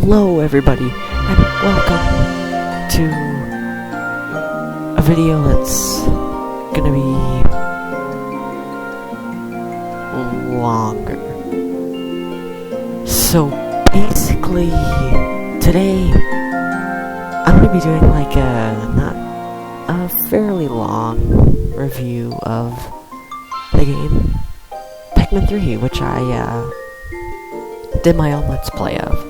Hello everybody, and welcome to a video that's gonna be longer. So basically, today I'm gonna be doing like a fairly long review of the game Pikmin 3, which I did my own Let's Play of.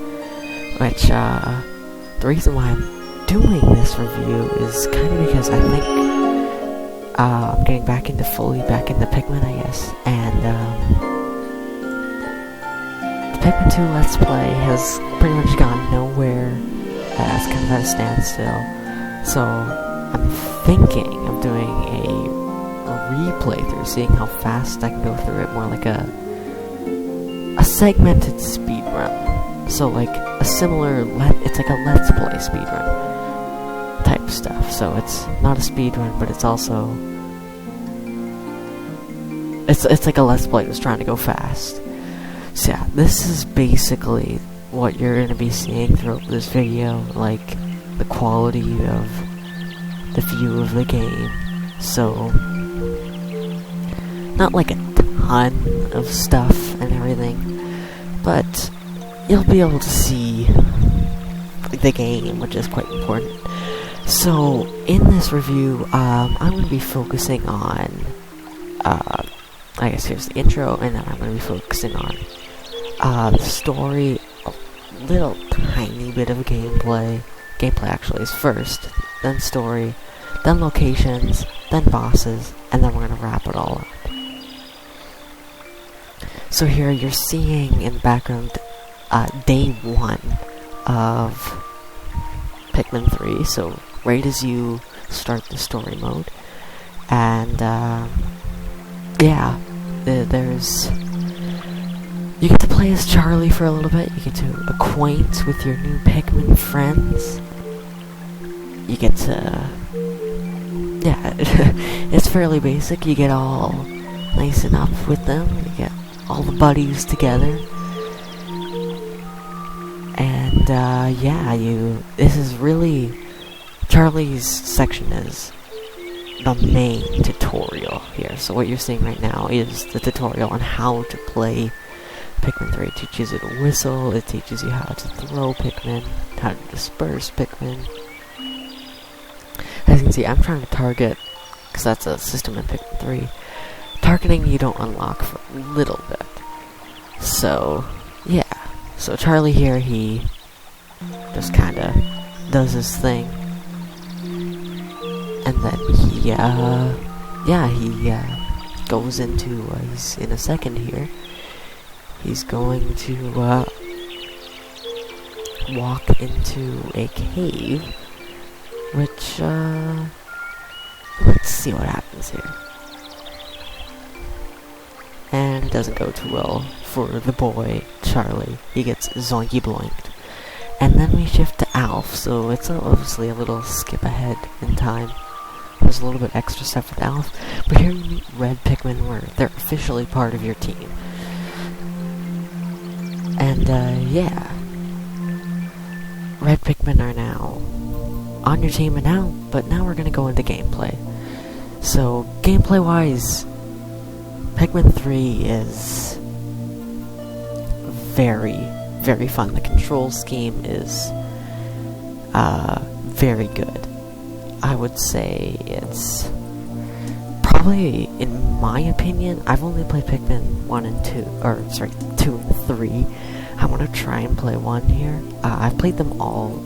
Which, the reason why I'm doing this review is kind of because I think, I'm getting fully back into Pikmin, I guess, and, the Pikmin 2 Let's Play has pretty much gone nowhere, it's kind of at a standstill, so I'm thinking of doing a replay-through, seeing how fast I can go through it, more like a segmented speedrun. So like a similar, it's like a Let's Play speedrun type stuff. So it's not a speedrun, but it's also, it's like a Let's Play that's trying to go fast. So yeah, this is basically what you're going to be seeing throughout this video, like the quality of the view of the game. So, not like a ton of stuff and everything, but you'll be able to see the game, which is quite important. So, in this review, I'm going to be focusing on, I guess here's the intro, and then I'm going to be focusing on, the story, a little tiny bit of gameplay. Gameplay actually is first, then story, then locations, then bosses, and then we're going to wrap it all up. So here you're seeing in the background day 1 of Pikmin 3, so right as you start the story mode, and yeah, there's, you get to play as Charlie for a little bit, you get to acquaint with your new Pikmin friends, you get to, yeah, it's fairly basic, you get all nice and up with them, you get all the buddies together. And, yeah, this is really, Charlie's section is the main tutorial here. So what you're seeing right now is the tutorial on how to play Pikmin 3. It teaches you to whistle, it teaches you how to throw Pikmin, how to disperse Pikmin. As you can see, I'm trying to target, because that's a system in Pikmin 3. Targeting you don't unlock for a little bit. So, yeah. So Charlie here, he just kinda does his thing. And then he, goes into, he's in a second here. He's going to, walk into a cave, which, let's see what happens here. And it doesn't go too well for the boy, Charlie. He gets zoinky bloinked. And then we shift to Alf, so it's obviously a little skip ahead in time. There's a little bit extra stuff with Alf, but here you meet Red Pikmin, where they're officially part of your team. And, yeah. Red Pikmin are now on your team, but now we're gonna go into gameplay. So, gameplay-wise, Pikmin 3 is very, very fun. The control scheme is very good. I would say it's probably, in my opinion, I've only played Pikmin 1 and 2, or sorry, 2 and 3. I want to try and play 1 here. I've played them all,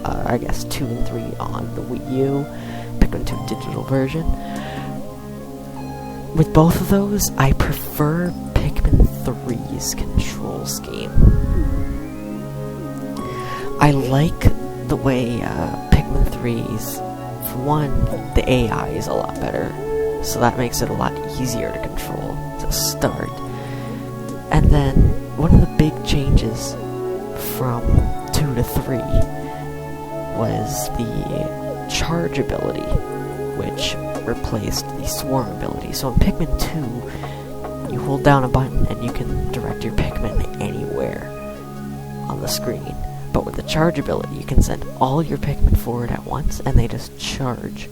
I guess 2 and 3 on the Wii U, Pikmin 2 digital version. With both of those, I prefer Pikmin 3's control scheme. I like the way Pikmin 3's, for one, the AI is a lot better, so that makes it a lot easier to control to start. And then, one of the big changes from 2 to 3 was the charge ability, which replaced the swarm ability. So in Pikmin 2, you hold down a button and you can direct your Pikmin anywhere on the screen. But with the charge ability, you can send all your Pikmin forward at once, and they just charge.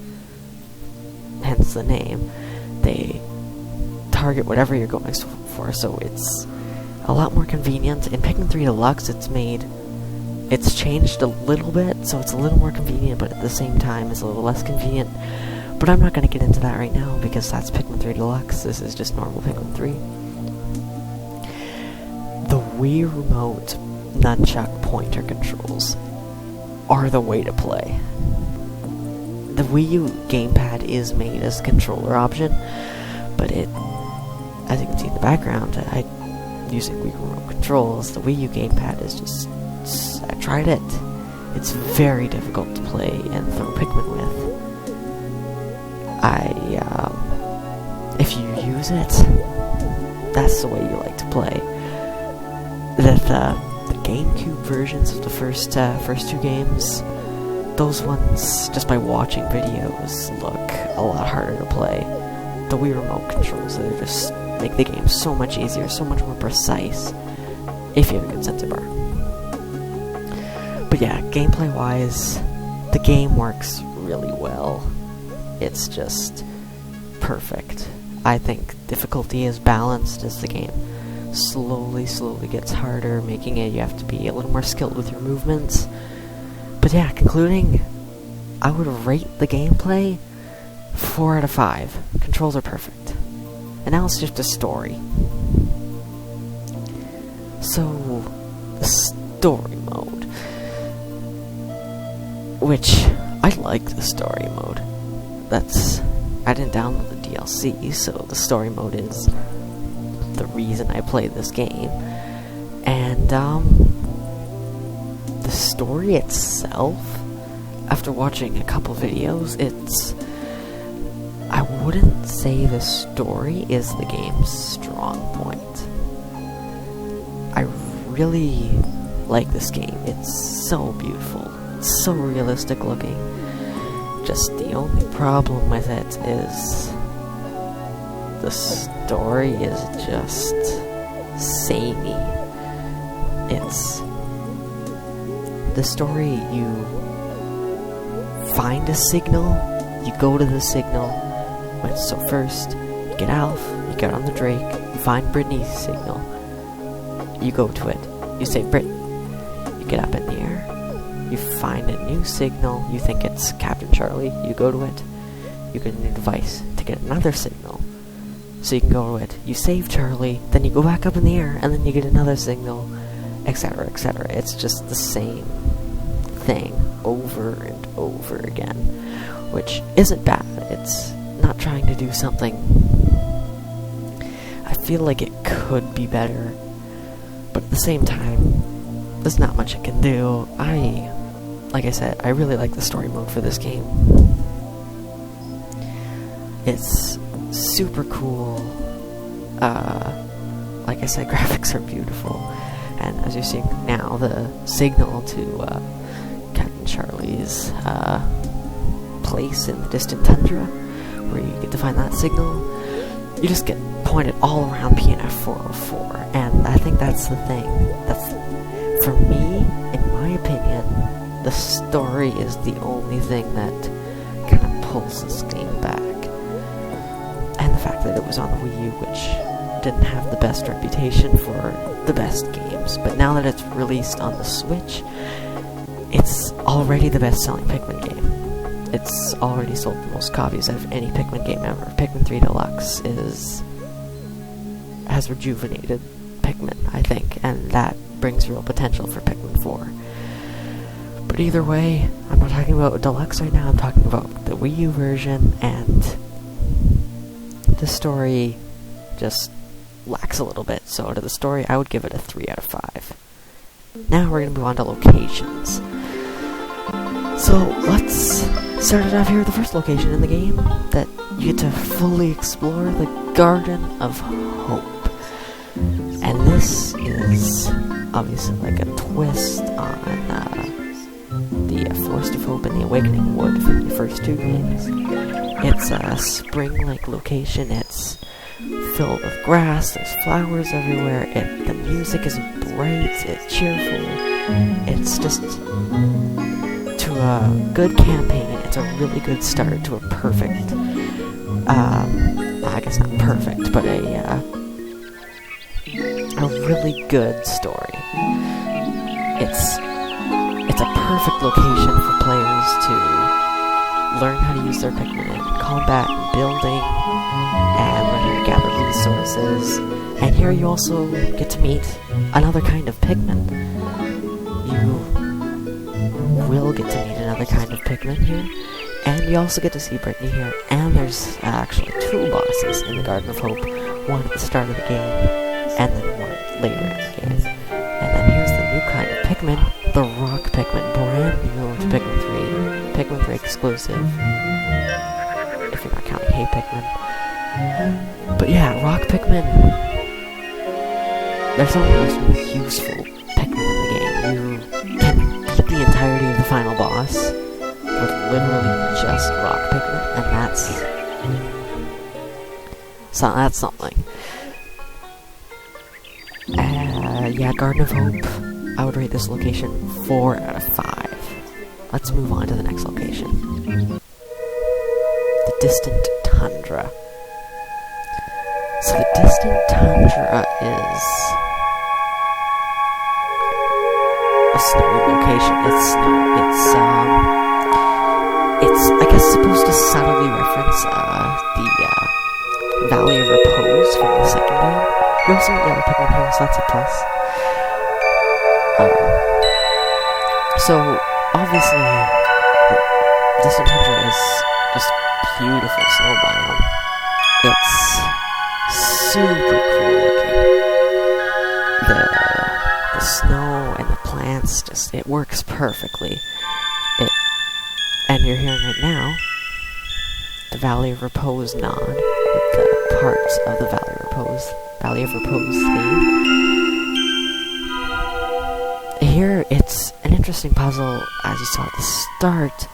Hence the name. They target whatever you're going for, so it's a lot more convenient. In Pikmin 3 Deluxe, it's changed a little bit, so it's a little more convenient, but at the same time, it's a little less convenient. But I'm not going to get into that right now, because that's Pikmin 3 Deluxe. This is just normal Pikmin 3. The Wii Remote nunchuck pointer controls are the way to play. The Wii U gamepad is made as a controller option, but as you can see in the background, I'm using Wii Remote controls. The Wii U gamepad is just... I tried it. It's very difficult to play and throw Pikmin with. If you use it, that's the way you like to play. The GameCube versions of the first two games, those ones, just by watching videos, look a lot harder to play. The Wii Remote controls, they just make the game so much easier, so much more precise, if you have a good sensor bar. But yeah, gameplay-wise, the game works really well. It's just perfect. I think difficulty is balanced as the game slowly gets harder, making it you have to be a little more skilled with your movements. But yeah, concluding, I would rate the gameplay 4 out of 5. Controls are perfect. And now it's just a story. So, the story mode. Which, I like the story mode. I didn't download the DLC, so the story mode is the reason I play this game. And, the story itself, after watching a couple videos, I wouldn't say the story is the game's strong point. I really like this game. It's so beautiful. It's so realistic looking. Just the only problem with it is the story is just samey. It's the story, you find a signal, you go to the signal. So first, you get Alf, you get on the Drake, you find Brittany's signal, you go to it, you say Brit, you get up in the air, you find a new signal, you think it's Captain Charlie, you go to it, you get a new device to get another signal, so you can go to it, you save Charlie, then you go back up in the air, and then you get another signal, etc., etc. It's just the same thing over and over again, which isn't bad. It's not trying to do something. I feel like it could be better, but at the same time, there's not much it can do. Like I said, I really like the story mode for this game. It's super cool. Like I said, graphics are beautiful, and as you're seeing now, the signal to Captain Charlie's place in the distant tundra, where you get to find that signal, you just get pointed all around PNF 404, and I think that's the thing. For me, in my opinion, the story is the only thing that kind of pulls this game back. And the fact that it was on the Wii U, which didn't have the best reputation for the best games, but now that it's released on the Switch, it's already the best-selling Pikmin game. It's already sold the most copies of any Pikmin game ever. Pikmin 3 Deluxe has rejuvenated Pikmin, I think, and that brings real potential for Pikmin 4. But either way, I'm not talking about Deluxe right now, I'm talking about the Wii U version, and the story just lacks a little bit, so to the story, I would give it a 3 out of 5. Now we're going to move on to locations. So, let's start it off here with the first location in the game that you get to fully explore, the Garden of Hope. And this is obviously like a twist on the Forest of Hope and the Awakening Wood from the first two games. It's a spring-like location, it's filled with grass, there's flowers everywhere, the music is bright, it's cheerful. It's just, to a good campaign, it's a really good start to a perfect, I guess not perfect, but a really good story. It's a perfect location for players to learn how to use their Pikmin in combat and building, and learn how to gather resources. And here you also get to meet another kind of Pikmin. You will get to meet another kind of Pikmin here, and you also get to see Brittany here, and there's actually 2 bosses in the Garden of Hope, one at the start of the game, and then one later in the game. And then here's the new kind of Pikmin, the Rock Pikmin, brand new to Pikmin 3, Pikmin 3 exclusive, if you're not counting Hey Pikmin. But yeah, Rock Pikmin, they're some of the most useful Pikmin in the game. You can beat the entirety of the final boss with literally just Rock Pikmin, and that's something. Yeah, Garden of Hope, I would rate this location 4 out of 5. Let's move on to the next location. The Distant Tundra. So the Distant Tundra is a snowy location. It's I guess supposed to subtly reference the Valley of Repose from the second game. You also get yellow Pikmin here, so that's a plus. So obviously, the Distant Tundra is just beautiful snow biome. It's super cool looking. The snow and the plants, it works perfectly. And you're hearing right now the Valley of Repose nod with the parts of the Valley of Repose theme. Here, it's an interesting puzzle. As you saw at the start,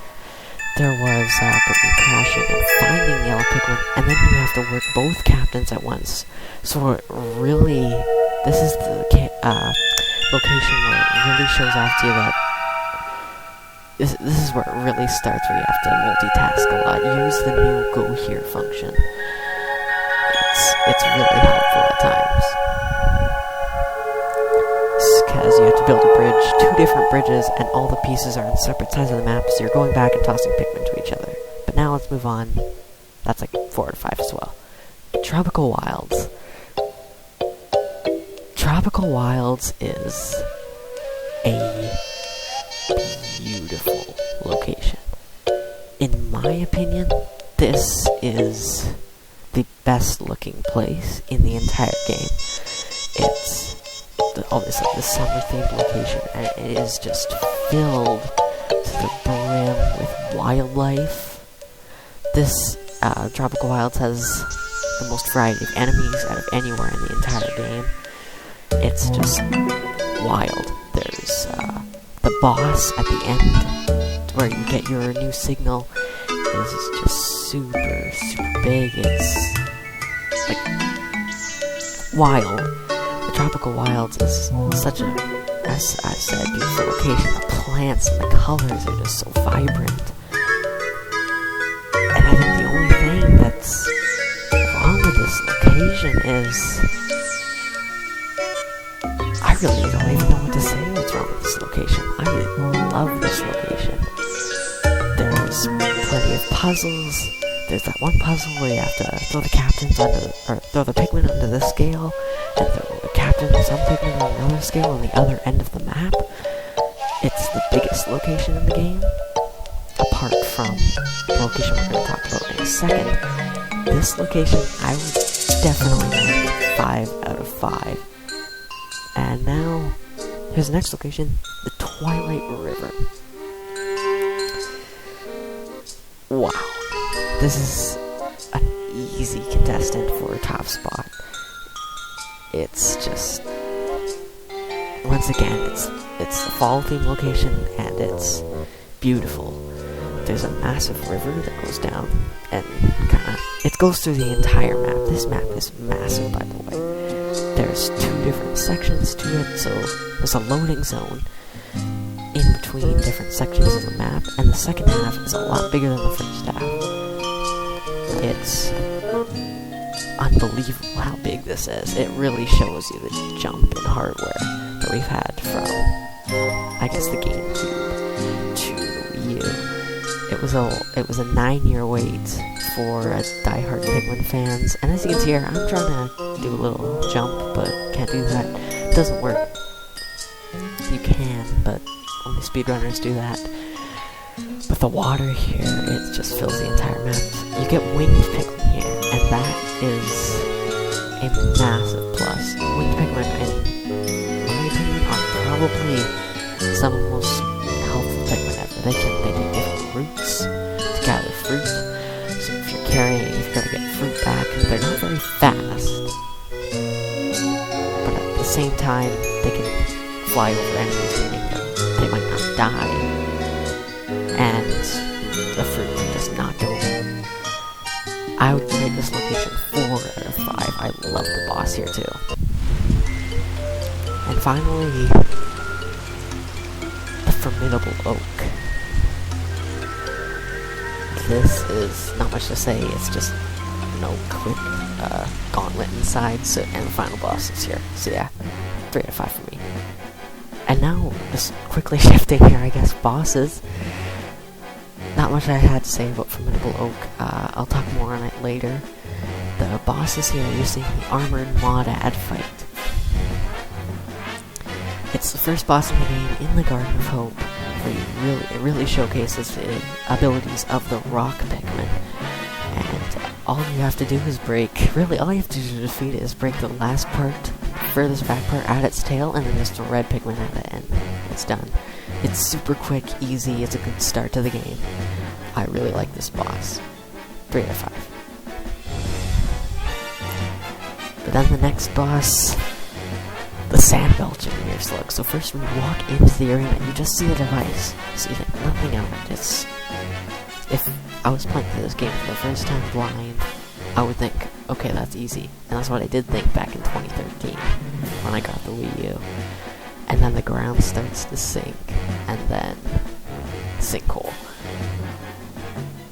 there was Brittany crashing and finding the yellow Pikmin, and then you have to work both captains at once. So it really, this is the location where it really shows off to you that this is where it really starts, where you have to multitask a lot. Use the new Go Here function. It's really helpful at times. Because you have to build a bridge, 2 different bridges, and all the pieces are on separate sides of the map, so you're going back and tossing Pikmin to each other. But now let's move on. That's like 4 out of 5 as well. Tropical Wilds. Tropical Wilds is a beautiful location. In my opinion, this is the best looking place in the entire game. It's obviously the summer themed location, and it is just filled to the brim with wildlife. This Tropical Wilds has the most variety of enemies out of anywhere in the entire game. It's just wild. There's the boss at the end, where you get your new signal. This is just super, super big. It's like wild. The Tropical Wilds is such a, as I said, beautiful location. The plants and the colors are just so vibrant. And I think the only thing that's wrong with this location is I really don't even know what to say what's wrong with this location. I love this location. There's plenty of puzzles. There's that one puzzle where you have to throw the captains throw the Pikmin onto this scale, and throw the captain and some Pikmin on another scale on the other end of the map. It's the biggest location in the game, apart from the location we're going to talk about in a second. This location, I would definitely rate 5 out of 5. And now, here's the next location, the Twilight River. Wow. This is an easy contestant for a top spot. It's just, once again, it's the fall theme location, and it's beautiful. There's a massive river that goes down, and it goes through the entire map. This map is massive, by the way. There's 2 different sections to it, so there's a loading zone, in between different sections of the map, and the second half is a lot bigger than the first half. It's unbelievable how big this is. It really shows you the jump in hardware that we've had from, I guess, the GameCube to the Wii U. It was a 9-year wait for diehard Pikmin fans, and as you can see here, I'm trying to do a little jump, but can't do that. It doesn't work. You can, but only speedrunners do that. But the water here, it just fills the entire map. You get winged Pikmin here, and that is a massive plus. Winged Pikmin, in my opinion, are probably some of the most helpful Pikmin ever. They do different routes to gather fruit. So if you're carrying, you've got to get fruit back. They're not very fast, but at the same time, they can fly over enemies, meaning that they might not die, and the fruit can just knock them over. I would rate this location 4 out of 5. I love the boss here too. And finally, the Formidable Oak. This is not much to say, it's just an oak with a gauntlet inside, and the final boss is here. So yeah, 3 out of 5 for me. And now, just quickly shifting here, I guess, bosses. Not much I had to say about Formidable Oak. I'll talk more on it later. The bosses here, you're seeing the Armored Maudad fight. It's the first boss in the game in the Garden of Hope, where it really showcases the abilities of the Rock Pikmin. And all you have to do is all you have to do to defeat it is break the last part, furthest back part at its tail, and then just a red Pikmin at the end. It's done. It's super quick, easy, it's a good start to the game. I really like this boss. 3 out of 5. But then the next boss, the Sand Belcher Mirror Slug. So first when you walk into the arena, you just see the device. See nothing of it. If I was playing through this game for the first time blind, I would think, okay, that's easy. And that's what I did think back in 2013, when I got the Wii U. And then the ground starts to sink, and then sinkhole.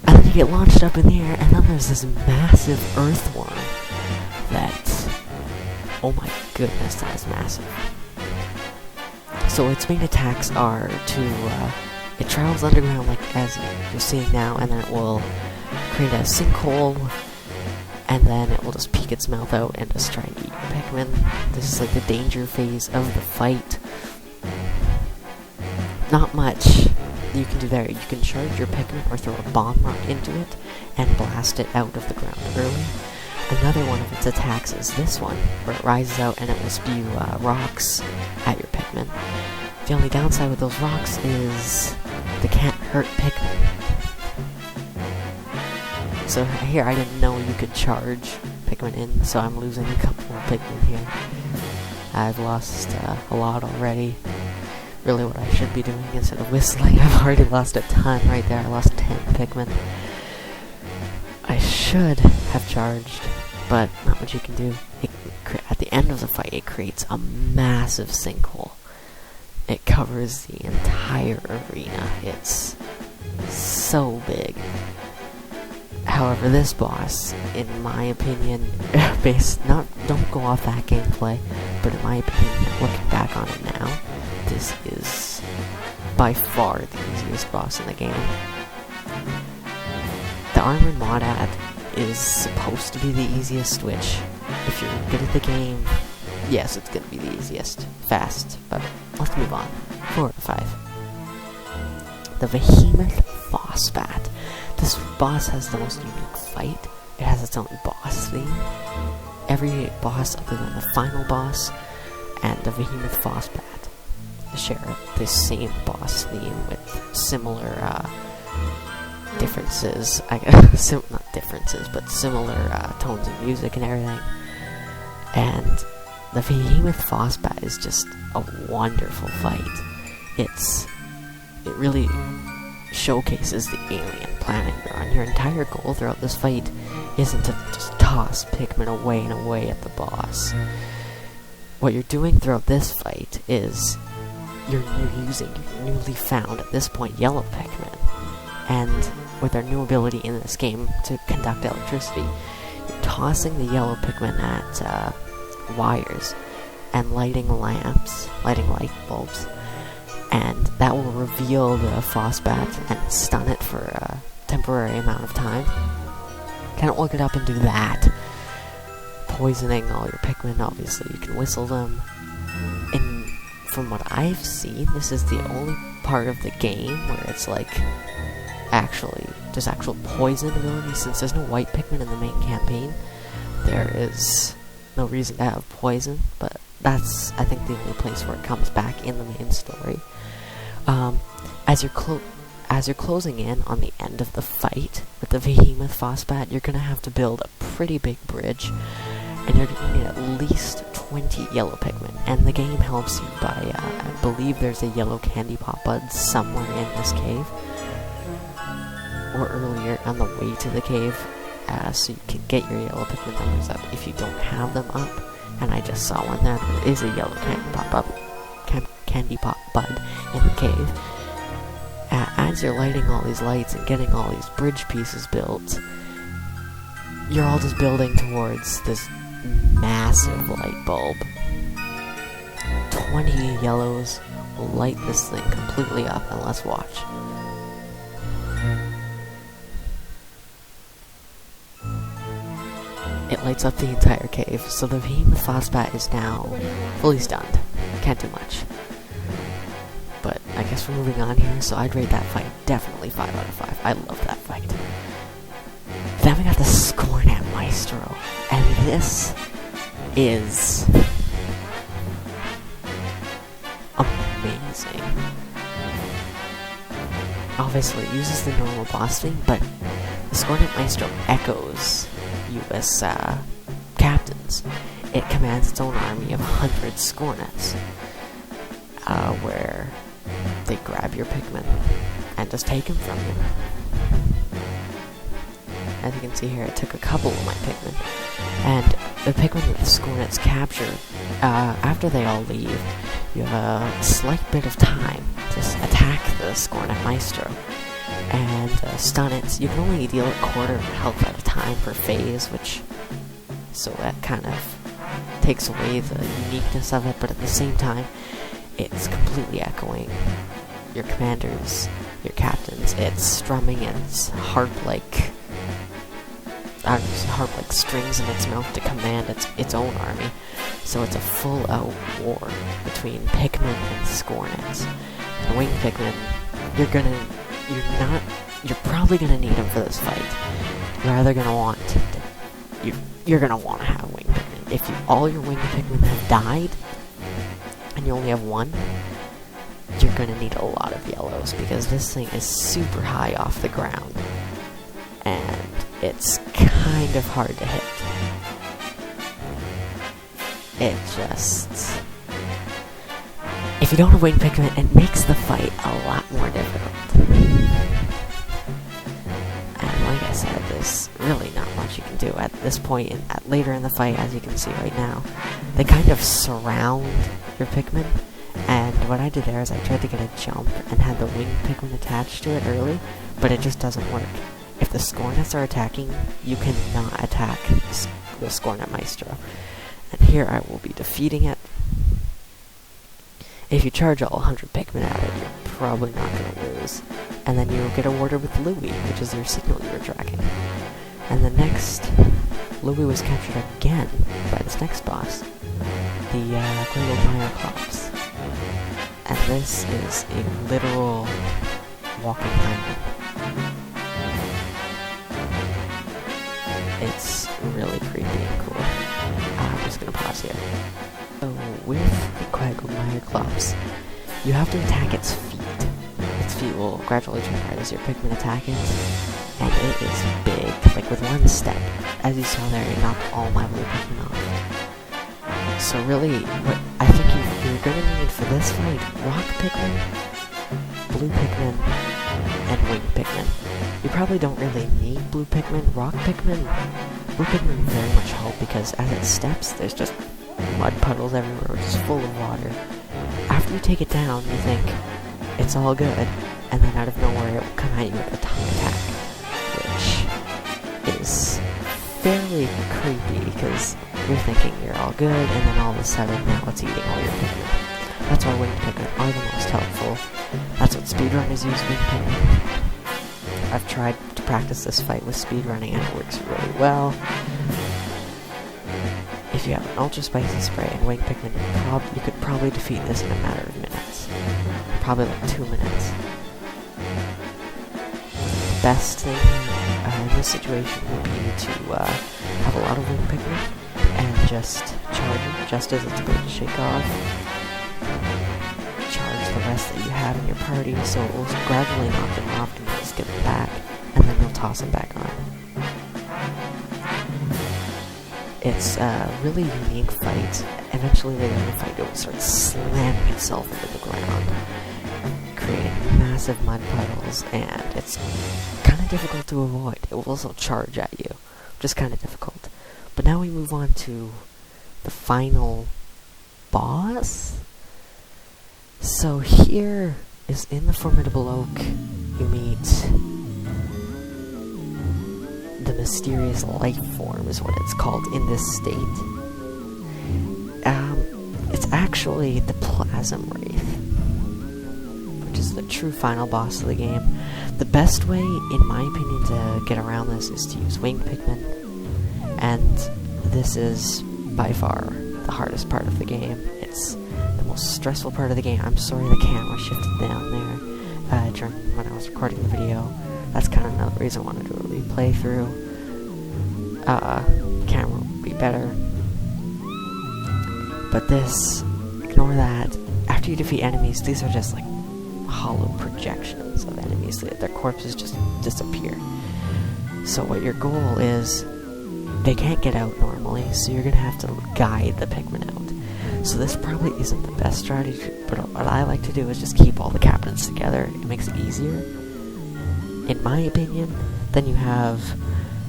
And then you get launched up in the air, and then there's this massive earthworm that, oh my goodness, that is massive. So its main attacks are to, it travels underground like as you're seeing now, and then it will create a sinkhole, and then it will just peek its mouth out and just try and eat Pikmin. This is like the danger phase of the fight. Not much you can do there. You can charge your Pikmin or throw a bomb rock into it and blast it out of the ground early. Another one of its attacks is this one, where it rises out and it will spew rocks at your Pikmin. The only downside with those rocks is they can't hurt Pikmin. So here, I didn't know you could charge Pikmin in, so I'm losing a couple of Pikmin here. I've lost a lot already. Really what I should be doing instead of whistling, I've already lost a ton right there. I lost 10 Pikmin. I should have charged, but not much you can do. At the end of the fight, it creates a massive sinkhole. It covers the entire arena. It's so big. However, this boss, in my opinion, don't go off that gameplay, but in my opinion, looking back on it now, this is by far the easiest boss in the game. The Armored Maudad is supposed to be the easiest, which, if you're good at the game, yes, it's gonna be the easiest. Fast, but let's move on. 4 out of 5. The Behemoth Phosphat. This boss has the most unique fight. It has its own boss theme. Every boss other than the final boss and the Behemoth Phosphat share the same boss theme with similar differences. Not differences, but similar tones of music and everything. And the Behemoth Phosphat is just a wonderful fight. It really showcases the alien planet you're on. Your entire goal throughout this fight isn't to just toss Pikmin away and away at the boss. What you're doing throughout this fight is you're using your newly found, at this point, yellow Pikmin. And with their new ability in this game to conduct electricity, you're tossing the yellow Pikmin at wires and lighting lamps, lighting light bulbs, and that will reveal the Phosbat and stun it for a temporary amount of time. Can't look it up and do that. Poisoning all your Pikmin, obviously you can whistle them. And from what I've seen, this is the only part of the game where it's like there's actual poison ability. Since there's no white Pikmin in the main campaign, there is no reason to have poison, but that's, I think, the only place where it comes back in the main story. As you're closing in on the end of the fight with the Behemoth Phosbat, you're gonna have to build a pretty big bridge, and you're gonna need at least 20 yellow Pikmin, and the game helps you by, I believe there's a yellow candy pop bud somewhere in this cave, or earlier on the way to the cave, so you can get your yellow Pikmin numbers up if you don't have them up. And I just saw one there. There is a yellow candy pop bud in the cave. As you're lighting all these lights and getting all these bridge pieces built, you're all just building towards this massive light bulb. 20 yellows will light this thing completely up, and let's watch. It lights up the entire cave, so the Behemoth Phosbat is now fully stunned. Can't do much. But I guess we're moving on here, so I'd rate that fight definitely 5 out of 5. I love that fight. Then we got the Scornet Maestro, and this is amazing. Obviously, it uses the normal boss thing, but the Scornet Maestro echoes US captains. It commands its own army of 100 Scornets, where they grab your Pikmin and just take them from you. As you can see here, it took a couple of my Pikmin, and the Pikmin that the Scornets capture, after they all leave, you have a slight bit of time to attack the Scornet Maestro and stun it. You can only deal a quarter of health at a time per phase, so that kind of takes away the uniqueness of it, but at the same time, it's completely echoing your commanders, your captains. It's strumming its harp like strings in its mouth to command its own army. So it's a full-out war between Pikmin and Scornets. The winged Pikmin, you're probably gonna need them for this fight. You're gonna want to have winged Pikmin. If all your winged Pikmin have died, and you only have one, you're gonna need a lot of yellows, because this thing is super high off the ground, and it's kind of hard to hit. If you don't have winged Pikmin, it makes the fight a lot more difficult. And like I said, there's really not much you can do at this point. Later in the fight, as you can see right now, they kind of surround your Pikmin, and what I did there is I tried to get a jump and had the winged Pikmin attached to it early, but it just doesn't work. If the Scornets are attacking, you cannot attack the Scornet Maestro. And here I will be defeating it. If you charge all 100 Pikmin at it, you're probably not going to lose. And then you'll get awarded with Louie, which is your signal you were tracking. And the next, Louie was captured again by this next boss, the Great Clops. And this is a literal walking island. It's really creepy and cool. I'm just gonna pause here. So with the Quagmire Clops, you have to attack its feet. Its feet will gradually turn red as your Pikmin attack it, and it is big. Like with one step, as you saw there, it knocked all my blue Pikmin off. So really, what I think you're gonna need for this fight, Rock Pikmin, Blue Pikmin, and Winged Pikmin. You probably don't really need Blue Pikmin. Rock Pikmin, Blue Pikmin very much help, because as it steps, there's just mud puddles everywhere, which is full of water. After you take it down, you think it's all good, and then out of nowhere it will come at you with a tongue attack, which is fairly creepy because you're thinking you're all good, and then all of a sudden now it's eating all your Pikmin. That's why winged Pikmin are the most helpful. That's what speedrunners use winged Pikmin. I've tried to practice this fight with speedrunning and it works really well. If you have an ultra spicy spray and winged Pikmin, you could probably defeat this in a matter of minutes. Probably like 2 minutes. The best thing in this situation would be to have a lot of winged Pikmin and just charge it just as it's going to shake off. Charge the rest that you have in your party so it will gradually knock them off and just get them back, and then you'll toss them back on. It's a really unique fight. Eventually later in the fight it will start slamming itself into the ground, creating massive mud puddles, and it's kind of difficult to avoid. It will also charge at you, which is kind of difficult. But now we move on to the final boss. So here is in the Formidable Oak, you meet the mysterious life form is what it's called in this state. It's actually the Plasm Wraith, which is the true final boss of the game. The best way, in my opinion, to get around this is to use winged Pikmin, and this is by far the hardest part of the game. It's the most stressful part of the game. I'm sorry the camera shifted down there during when I was recording the video. That's kind of another reason I wanted to do a replay through. Camera would be better. But this, ignore that. After you defeat enemies, these are just like hollow projections of enemies. Their corpses just disappear. So what your goal is, they can't get out normally, so you're gonna have to guide the Pikmin out. So this probably isn't the best strategy, but what I like to do is just keep all the captains together. It makes it easier, in my opinion. Then you have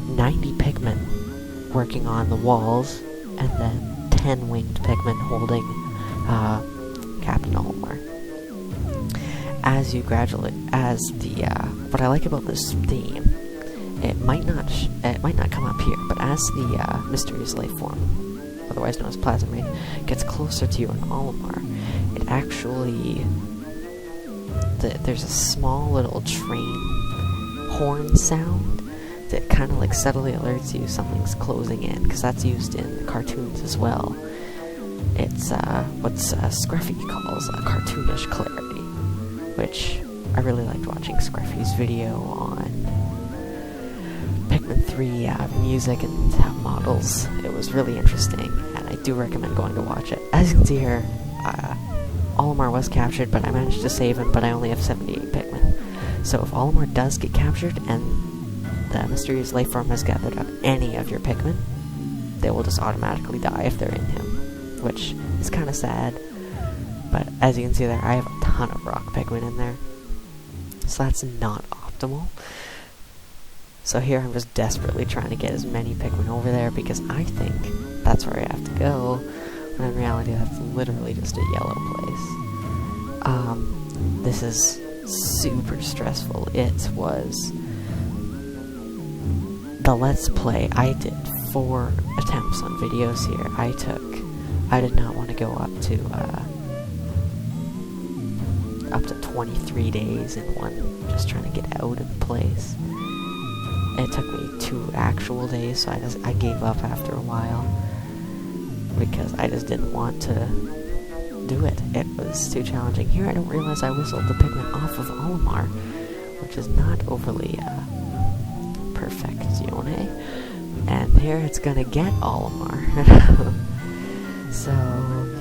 90 Pikmin working on the walls, and then 10 winged Pikmin holding Captain Olimar. As you gradually, what I like about this theme, it might not come up here, but as the mysterious life form, otherwise known as Plasm Wraith, gets closer to you in Olimar, it actually, there's a small little train horn sound that kind of like subtly alerts you something's closing in, because that's used in the cartoons as well. It's what's Scruffy calls a cartoonish clarity, which I really liked watching Scruffy's video on Pikmin 3 music and models. It was really interesting, and I do recommend going to watch it. As you can see here, Olimar was captured, but I managed to save him, but I only have 78 Pikmin. So if Olimar does get captured and the mysterious life form has gathered up any of your Pikmin, they will just automatically die if they're in him, which is kind of sad. But as you can see there, I have a ton of rock Pikmin in there, so that's not optimal. So here I'm just desperately trying to get as many Pikmin over there because I think that's where I have to go, when in reality that's literally just a yellow place. This is super stressful. It was the Let's Play. I did 4 attempts on videos here. I did not want to go up to 23 days in one, just trying to get out of the place. It took me 2 actual days, so I gave up after a while, because I just didn't want to do it. It was too challenging. Here I don't realize I whistled the Pikmin off of Olimar, which is not overly perfectione. And here it's gonna get Olimar. So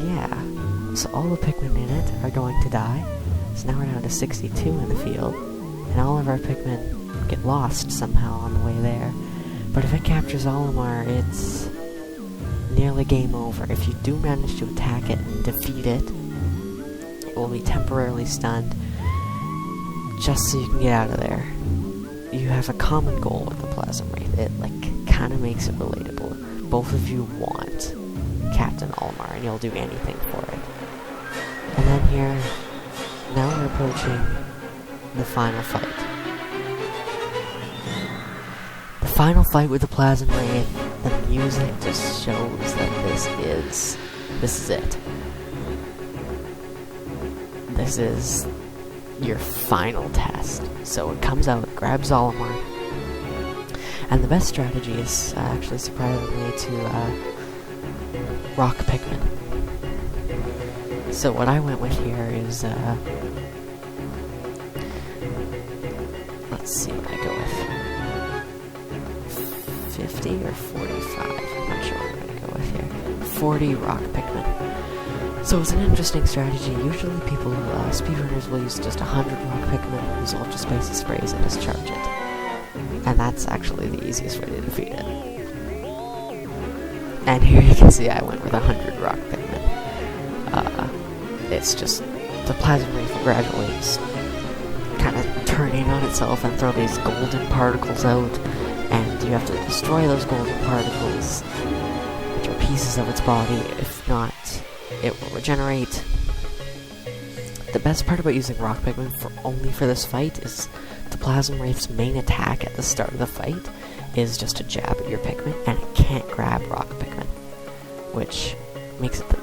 yeah, so all the Pikmin in it are going to die. So now we're down to 62 in the field, and all of our Pikmin get lost somehow on the way there. But if it captures Olimar, it's nearly game over. If you do manage to attack it and defeat it, it will be temporarily stunned, just so you can get out of there. You have a common goal with the Plasm Wraith. It kind of makes it relatable. Both of you want Captain Olimar, and you'll do anything for it. And then here, now we're approaching the final fight. The final fight with the Plasma Wraith. The music just shows that this is it. This is your final test. So it comes out, grabs Olimar, and the best strategy is actually surprisingly to rock Pikmin. So what I went with here is let's see what I go with. 50 or 45? I'm not sure what I'm gonna go with here. 40 rock Pikmin. So it's an interesting strategy. Usually people, speedrunners will use just 100 rock Pikmin, use Ultra Spicy Sprays, and discharge it. And that's actually the easiest way to defeat it. And here you can see I went with 100 rock Pikmin. It's just, the Plasma Wraith will gradually just kind of turn in on itself and throw these golden particles out, and you have to destroy those golden particles, which are pieces of its body. If not, it will regenerate. The best part about using rock Pikmin only for this fight is the Plasma Wraith's main attack at the start of the fight is just a jab at your Pikmin, and it can't grab rock Pikmin, which makes it the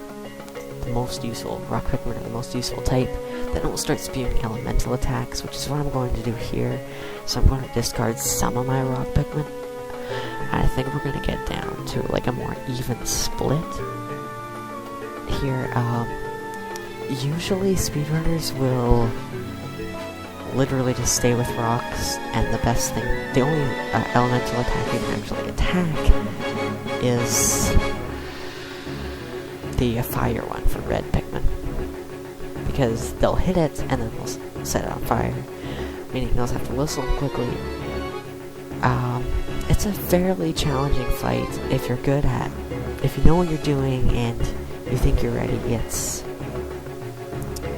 most useful. Rock Pikmin are the most useful type. Then it will start spewing elemental attacks, which is what I'm going to do here. So I'm going to discard some of my rock Pikmin, and I think we're going to get down to like a more even split here. Usually speedrunners will literally just stay with rocks, and the best thing, the only elemental attack you can actually attack is the fire one for red Pikmin, because they'll hit it and then they'll set it on fire, meaning they'll have to whistle quickly. It's a fairly challenging fight if you're good at, if you know what you're doing and you think you're ready. It's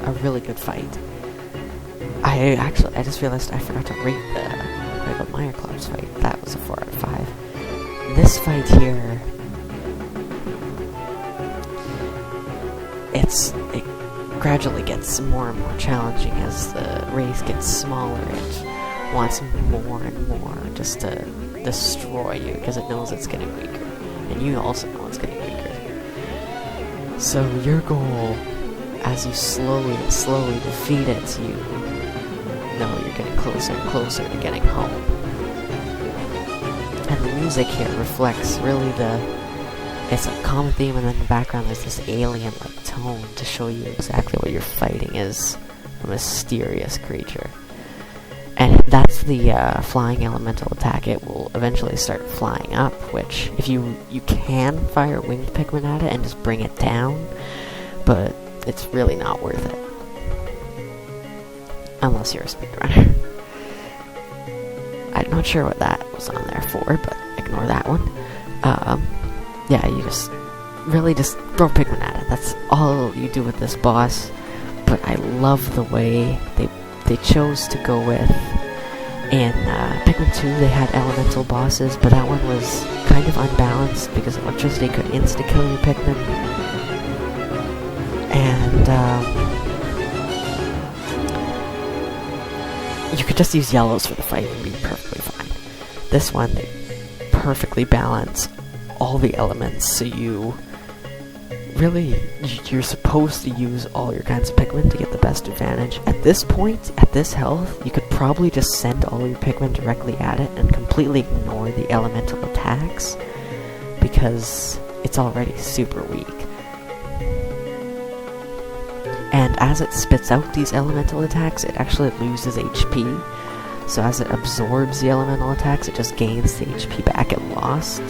a really good fight. I just realized I forgot to rate the Michael Meyer Club's fight. That was a 4 out of 5. This fight here, it gradually gets more and more challenging as the race gets smaller. It wants more and more just to destroy you because it knows it's getting weaker, and you also know it's getting weaker. So your goal, as you slowly defeat it, you know you're getting closer and closer to getting home. And the music here reflects really it's a common theme, and then in the background there's this alien-like tone to show you exactly what you're fighting is, a mysterious creature. And that's the flying elemental attack. It will eventually start flying up, which if you can fire winged Pikmin at it and just bring it down, but it's really not worth it. Unless you're a speedrunner. I'm not sure what that was on there for, but ignore that one. Yeah, you just throw Pikmin at it. That's all you do with this boss. But I love the way they chose to go with. In Pikmin 2, they had elemental bosses, but that one was kind of unbalanced because electricity could insta-kill your Pikmin. And you could just use yellows for the fight and be perfectly fine. This one, they perfectly balance all the elements, so you're supposed to use all your kinds of Pikmin to get the best advantage. At this point, at this health, you could probably just send all your Pikmin directly at it and completely ignore the elemental attacks, because it's already super weak. And as it spits out these elemental attacks, it actually loses HP. So as it absorbs the elemental attacks, it just gains the HP back it lost.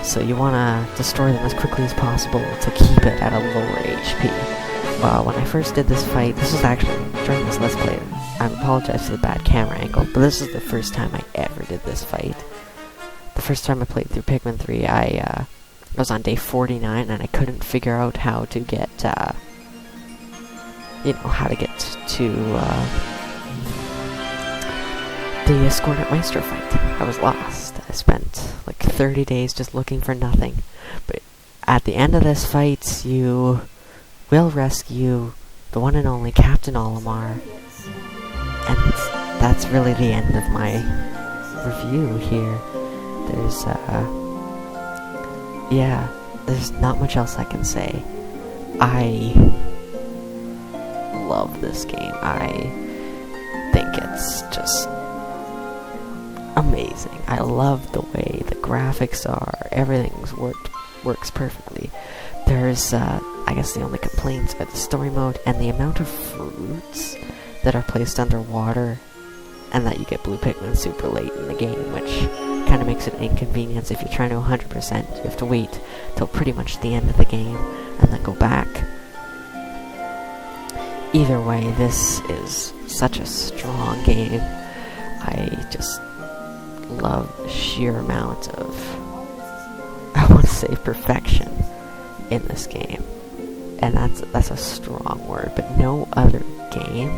So you want to destroy them as quickly as possible to keep it at a lower HP. When I first did this fight, this was actually during this Let's Play. I apologize for the bad camera angle, but this is the first time I ever did this fight. The first time I played through Pikmin 3, I was on day 49, and I couldn't figure out how to get, to the Scornet Maestro fight. I was lost. I spent like 30 days just looking for nothing. But at the end of this fight, you will rescue the one and only Captain Olimar. And that's really the end of my review here. There's not much else I can say. I love this game. I think it's just amazing. I love the way the graphics are. Everything's works perfectly. There's, I guess the only complaints are the story mode and the amount of fruits that are placed underwater, and that you get blue Pikmin super late in the game, which kind of makes it an inconvenience. If you're trying to 100%, you have to wait till pretty much the end of the game and then go back. Either way, this is such a strong game. I just love the sheer amount of, I want to say, perfection in this game. And that's a strong word, but no other game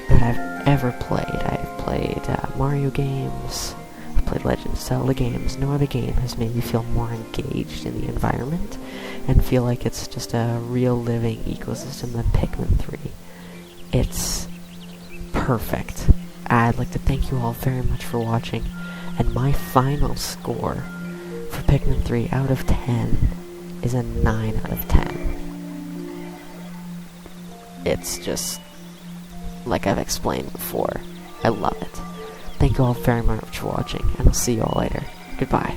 that I've ever played. I've played Mario games, I've played Legend of Zelda games. No other game has made me feel more engaged in the environment and feel like it's just a real living ecosystem than Pikmin 3. It's perfect. I'd like to thank you all very much for watching, and my final score for Pikmin 3 out of 10 is a 9 out of 10. It's just, like I've explained before, I love it. Thank you all very much for watching, and I'll see you all later. Goodbye.